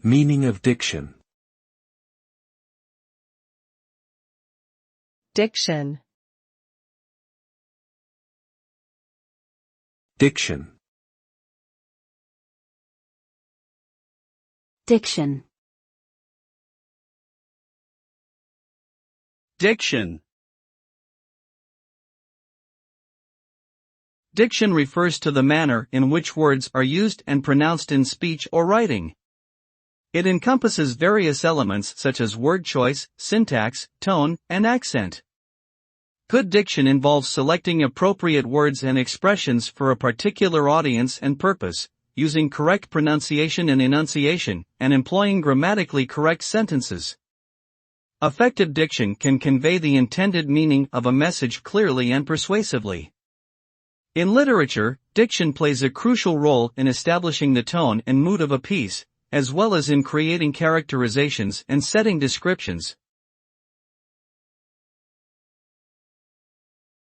Meaning of diction. Diction. Diction. Diction. Diction. Diction refers to the manner in which words are used and pronounced in speech or writing. It encompasses various elements such as word choice, syntax, tone, and accent. Good diction involves selecting appropriate words and expressions for a particular audience and purpose, using correct pronunciation and enunciation, and employing grammatically correct sentences. Effective diction can convey the intended meaning of a message clearly and persuasively. In literature, diction plays a crucial role in establishing the tone and mood of a piece, as well as in creating characterizations and setting descriptions,